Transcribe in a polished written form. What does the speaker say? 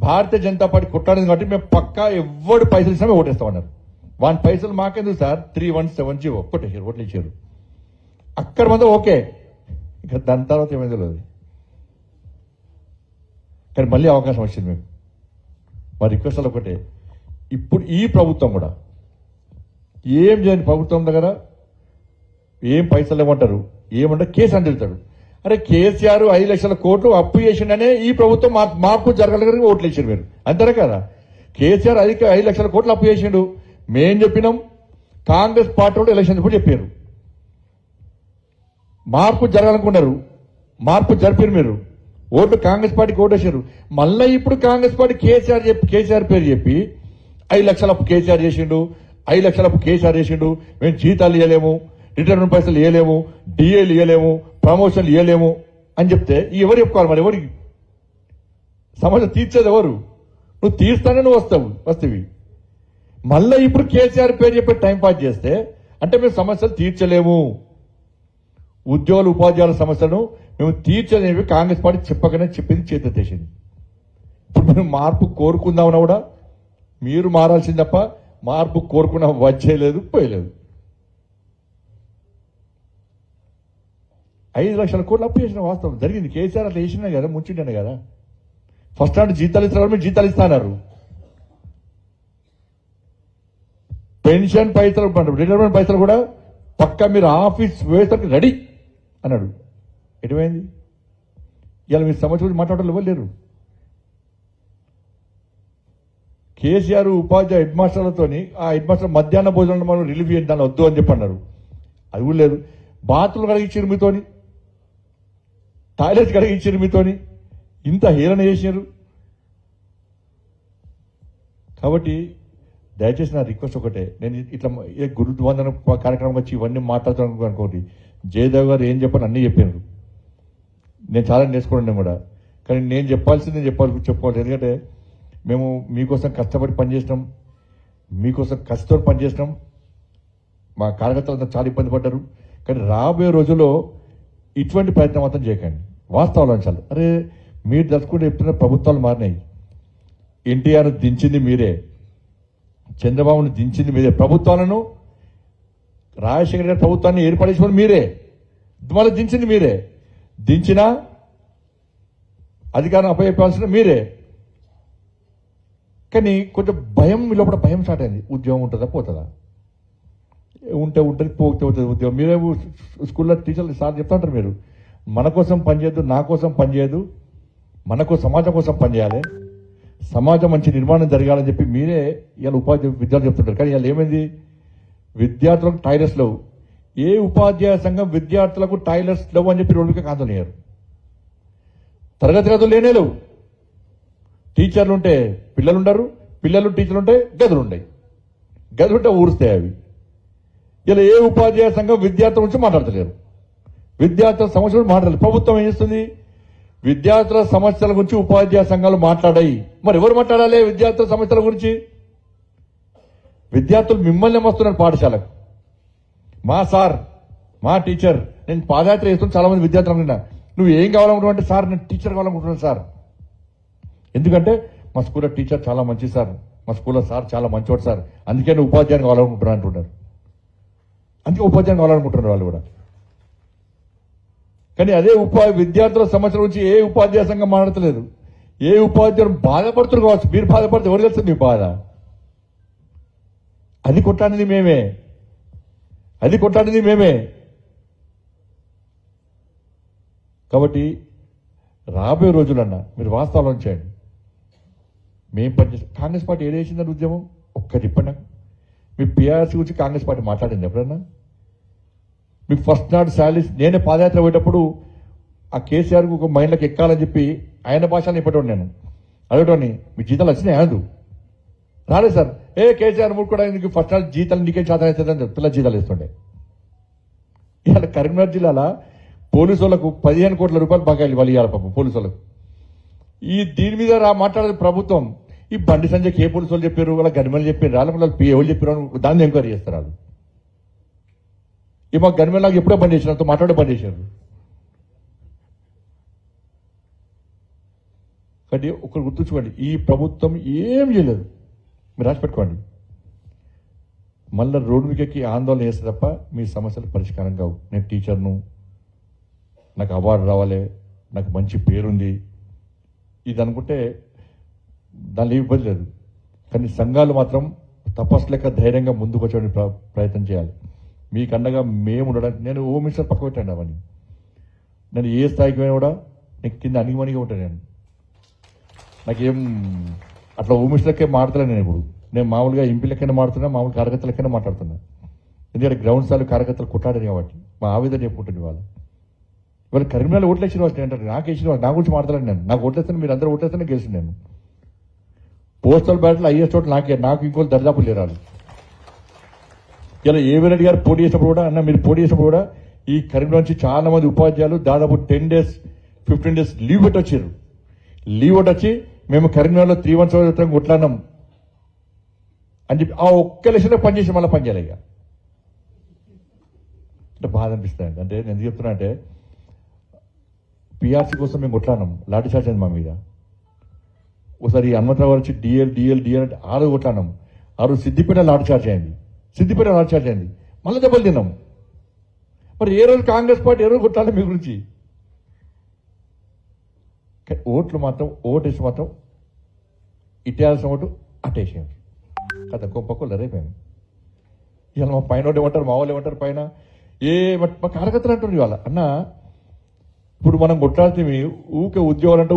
Bharatiya Janata party కొట్టాడింది కాబట్టి మేము పక్కా ఎవడు పైసలు ఇచ్చినా మేము ఓటేస్తామన్నారు. వాని పైసలు మాకెందుకు సార్ 3170 కొట్టేశారు, ఓట్లు ఇచ్చారు. అక్కడ మంది ఓకే, ఇక దాని తర్వాత ఏమైందో లేదు. కానీ మళ్ళీ అవకాశం వచ్చింది మేము. మా రిక్వెస్ట్ ఒకటే, ఇప్పుడు ఈ ప్రభుత్వం కూడా ఏం చేయని ప్రభుత్వం దగ్గర ఏం పైసలు ఇవ్వమంటారు, ఏమంటే కేసు అని తిడతాడు. అరే కేసీఆర్ 5 లక్షల కోట్లు అప్పు చేసిండనే ఈ ప్రభుత్వం మార్పు జరగలేదు, ఓట్లు ఇచ్చారు మీరు, అంతేనా కదా. కేసీఆర్ 5 లక్షల కోట్లు అప్పు చేసిండు, మేం చెప్పినాం. కాంగ్రెస్ పార్టీ కూడా ఎలక్షన్ కూడా చెప్పారు మార్పు జరగాలనుకున్నారు, మార్పు జరిపారు మీరు. ఓట్లు కాంగ్రెస్ పార్టీకి ఓటేశారు. మళ్ళీ ఇప్పుడు కాంగ్రెస్ పార్టీ కేసీఆర్ పేరు చెప్పి 5 లక్షల అప్పు కేసీఆర్ చేసిండు, 5 లక్షల అప్పు కేసీఆర్ చేసిండు, మేము జీతాలు ఇవ్వలేము, రిటర్న్ పైసలు ఇవ్వలేము, డిఏలు ఇవ్వలేము, ప్రమోషన్లు ఇవ్వలేము అని చెప్తే ఎవరు చెప్పుకోవాలి మరి? ఎవరికి సమస్య తీర్చేది ఎవరు? నువ్వు తీర్స్తానే నువ్వు వస్తావి. మళ్ళీ ఇప్పుడు కేసీఆర్ పేరు చెప్పి టైంపాస్ చేస్తే అంటే మేము సమస్యలు తీర్చలేము, ఉద్యోగులు ఉపాధ్యాయుల సమస్యలను మేము తీర్చలేవి కాంగ్రెస్ పార్టీ చెప్పకనే చెప్పింది చేతెత్తేసింది. ఇప్పుడు మేము మార్పు కోరుకుందామన్నా కూడా మీరు మారాల్సింది తప్ప మార్పు కోరుకున్నా వచ్చేయలేదు, పోయలేదు. 5 లక్షల కోట్లు అప్పు చేసిన వాస్తవం జరిగింది. కేసీఆర్ అట్లా చేసినా కదా, ముంచిండే కదా. ఫస్ట్ నాడు జీతాలు ఇస్తున్నారు, మీరు జీతాలు ఇస్తున్నారు. పెన్షన్ పైసలు, రిటైర్మెంట్ పైసలు కూడా పక్కా మీరు ఆఫీస్ వేసరికి రెడీ అన్నాడు. ఎటువైంది? ఇవాళ మీరు సమస్య గురించి మాట్లాడటం ఇవ్వలేరు. కేసీఆర్ ఉపాధ్యాయ హెడ్ మాస్టర్లతో ఆ హెడ్ మాస్టర్ మధ్యాహ్న భోజనం మనం రిలీఫ్ చేయండి దాన్ని వద్దు అని చెప్పి అన్నారు. అది కూడా లేదు. బాత్రూలు కడిగించారు మీతోని, టాయిలెట్స్ కడిగించారు మీతోని, ఇంత హేళన చేశారు. కాబట్టి దయచేసి నా రిక్వెస్ట్ ఒకటే, నేను ఇట్లా గురువందన కార్యక్రమం వచ్చి ఇవన్నీ మాట్లాడుతాను అనుకోండి. జయదేవ్ గారు ఏం చెప్పని అన్నీ చెప్పారు, నేను చాలా నేర్చుకున్నాను కూడా. కానీ నేను చెప్పాల్సింది చెప్పుకోవాలి. ఎందుకంటే మేము మీకోసం కష్టపడి పనిచేసినాం, మీకోసం కష్టపడి పనిచేసినాం. మా కార్యకర్తలంతా చాలా ఇబ్బంది పడ్డారు. కానీ రాబోయే రోజుల్లో ఇటువంటి ప్రయత్నం మాత్రం చేయకండి, వాస్తవాలు అంశాలు. అరే మీరు తెలుసుకుంటే చెప్తున్న ప్రభుత్వాలు మారినాయి. ఎన్టీఆర్ దించింది మీరే, చంద్రబాబును దించింది మీరే, ప్రభుత్వాలను రాజశేఖర గారి ప్రభుత్వాన్ని ఏర్పడేసుకొని మీరే, మళ్ళీ దించింది మీరే. దించినా అధికారం అప్పచెప్పాల్సిన మీరే. కానీ కొంచెం భయం, లోపల భయం స్టార్ట్ అయింది. ఉద్యోగం ఉంటుందా పోతుందా, ఉంటే ఉంటుంది, పోతే పోతుంది ఉద్యోగం. మీరే స్కూల్లో టీచర్లు సార్ చెప్తుంటారు, మీరు మన కోసం పనిచేయద్దు, నా కోసం పనిచేయదు, మనకు సమాజం కోసం పనిచేయాలి, సమాజం మంచి నిర్మాణం జరగాలని చెప్పి మీరే ఇవాళ విద్యార్థులు చెప్తుంటారు. కానీ ఇవాళ ఏమైంది? విద్యార్థులకు టాయిలెట్స్ లేవు. ఏ ఉపాధ్యాయ సంఘం విద్యార్థులకు టాయిలెట్స్ లేవు అని చెప్పి 2 వీక్ ఆందోళన అయ్యారు. తరగతి గదులు లేనే లేవు. టీచర్లు ఉంటే పిల్లలు ఉండరు, పిల్లలు టీచర్లు ఉంటే గదులు ఉంటాయి, గదులుంటే ఊరుస్తాయి అవి. ఇలా ఏ ఉపాధ్యాయ సంఘం విద్యార్థుల గురించి మాట్లాడతలేరు, విద్యార్థుల సమస్యలు మాట్లాడలేదు. ప్రభుత్వం ఏం చేస్తుంది? విద్యార్థుల సమస్యల గురించి ఉపాధ్యాయ సంఘాలు మాట్లాడాయి. మరి ఎవరు మాట్లాడాలి విద్యార్థుల సమస్యల గురించి? విద్యార్థులు మిమ్మల్ని వస్తున్నారు పాఠశాలకు. మా సార్, మా టీచర్, నేను పాదయాత్ర చేస్తున్నాను, చాలా మంది విద్యార్థులు అనుకున్నా, నువ్వు ఏం కావాలనుకుంటున్నావు అంటే సార్ నేను టీచర్ కావాలనుకుంటున్నాను సార్. ఎందుకంటే మా స్కూల్లో టీచర్ చాలా మంచి సార్, మా స్కూల్లో సార్ చాలా మంచివాడు సార్, అందుకే నేను ఉపాధ్యాయుని కావాలనుకుంటున్నాను అంటున్నారు. అందుకే ఉపాధ్యాయుని కావాలనుకుంటున్నారు వాళ్ళు కూడా. కానీ అదే విద్యార్థుల సమస్యల గురించి ఏ ఉపాధ్యాయ సంఘం మాట్లాడతలేదు. ఏ ఉపాధ్యాయులు బాధపడుతున్నారు కావచ్చు, మీరు బాధపడితే ఎవరు తెలుస్తుంది మీ బాధ? అది కొట్టాడింది మేమే, అది కొట్టాడింది మేమే. కాబట్టి రాబోయే రోజులన్నా మీరు వాస్తవాలను చేయండి. మేము పనిచేస్తాం. కాంగ్రెస్ పార్టీ ఏదేసిందని ఉద్యమం ఒక్కటి చెప్పండి. మీ పిఆర్సీ గురించి కాంగ్రెస్ పార్టీ మాట్లాడింది ఎప్పుడన్నా? మీకు ఫస్ట్ నాడు శాలరీస్, నేనే పాదయాత్ర పోయేటప్పుడు ఆ కేసీఆర్కు ఒక మైండ్లకు ఎక్కాలని చెప్పి ఆయన భాషను చెప్పేటోడు. నేను అడగటోని మీ జీతాలు వచ్చినాయి కాదు, రాలేదు సార్. కేసీఆర్ మూడు కూడా నీకు ఫస్ట్ నాడు జీతాలు నీకే చేత అవుతుందని పిల్ల జీతాలు ఇస్తుండే. ఇవాళ కరీంనగర్ జిల్లాలో పోలీసు వాళ్ళకు 15 కోట్ల రూపాయలు బకాయిలు ఇవ్వాలి ఇవాళ పాపం పోలీసు వాళ్ళకు. దీని మీద మాట్లాడేది ప్రభుత్వం. ఈ బండి సంజయ్కి ఏ పోలీసు వాళ్ళు చెప్పారు, వాళ్ళ గనిమలు చెప్పారు, వాళ్ళ ఎవరు చెప్పారు, దాన్ని ఎంక్వైరీ చేస్తారు వాళ్ళు. ఈ మా గనిమల్లాగా ఎప్పుడో బంద్ చేసినారు, మాట్లాడే బంద్ చేశారు. కాబట్టి ఒకరు గుర్తుంచుకోండి, ఈ ప్రభుత్వం ఏం చేయలేదు, మీరు రాసి పెట్టుకోండి. మళ్ళీ రోడ్డు మీదకి ఆందోళన చేస్తే తప్ప మీ సమస్యలు పరిష్కారం కావు. నేను టీచర్ను, నాకు అవార్డు రావాలి, నాకు మంచి పేరుంది, ఇది అనుకుంటే దానిలో ఏమి ఇబ్బంది లేదు. కానీ సంఘాలు మాత్రం తపస్సు లెక్క ధైర్యంగా ముందుకు వచ్చే ప్రయత్నం చేయాలి. మీకు అండగా మేము ఉండడానికి, నేను హోమ్ మినిస్టర్ పక్క పెట్టండి అవన్నీ, నేను ఏ స్థాయికి పోయినా కూడా నీకు కింద అణిగిమణిగా ఉంటాను. నాకేం అట్లా హోమ్ మినిస్టర్కే మాట్లాడలేను. నేను మామూలుగా ఎంపీ లెక్కనే మాట్లాడుతున్నా, మామూలు కార్యకర్త లెక్కనే మాట్లాడుతున్నా. ఎందుకంటే గ్రౌండ్ స్థాయిలో కార్యకర్తలు కొట్టాడని కాబట్టి మా ఆవేదన చెప్పుకుంటుంది. ఇవాళ కరీంనగర్ ఓట్లు వేసిన వాళ్ళు అంటారు, నాకు వేసిన వాళ్ళు, నా గురించి మాట్లాడాను. నేను నాకు ఓట్లేస్తాను, మీరు అందరూ ఓట్లేస్తేనే గెలిచింది. నేను పోస్టల్ బ్యాట్లో అయ్యే చోట నాకు ఇంకోళ్ళు దరిదాపులు లేరాలి. ఇలా ఏవీ రెడ్డి గారు పోటీ చేసినప్పుడు కూడా, అన్న మీరు పోటీ చేసినప్పుడు కూడా ఈ కరీంనగర్ నుంచి చాలా మంది ఉపాధ్యాయులు దాదాపు 10 days 15 days లీవ్ పెట్టి వచ్చారు. లీవ్ పెట్టి వచ్చి మేము కరీంనగర్లో 317 కొట్లాడినాం అని చెప్పి ఆ ఒక్క లక్షలో పనిచేసి మళ్ళీ పనిచేయాలి. ఇక అంటే బాధ అనిపిస్తుంది. అంటే నేను ఎందుకు చెప్తున్నా అంటే, పిఆర్సీ కోసం మేము కొట్లాడినాం, లాఠీ చార్జ్ అయింది మా మీద. ఒకసారి హనుమంతరావు గారు వచ్చి డిఎల్ అంటే 6 కొట్లాడినాం. 6 సిద్దిపేట లాఠీ చార్జ్ అయింది, మళ్ళీ దెబ్బలు తిన్నాం. మరి ఏ రోజు కాంగ్రెస్ పార్టీ ఏ రోజు కొట్టాలి మీ గురించి? ఓట్లు మాత్రం ఓటేసి మాత్రం ఇటేయాల్సిన ఓటు అటేసేయండి కదా, గొప్పలు రేపోయాను. ఇవాళ మా పైన ఏమంటారు, మా వాళ్ళు ఏమంటారు పైన, మా కార్యకర్తలు అంటారు ఇవాళ, అన్న ఇప్పుడు మనం కొట్లాడితే ఊకే ఉద్యోగాలు అంటే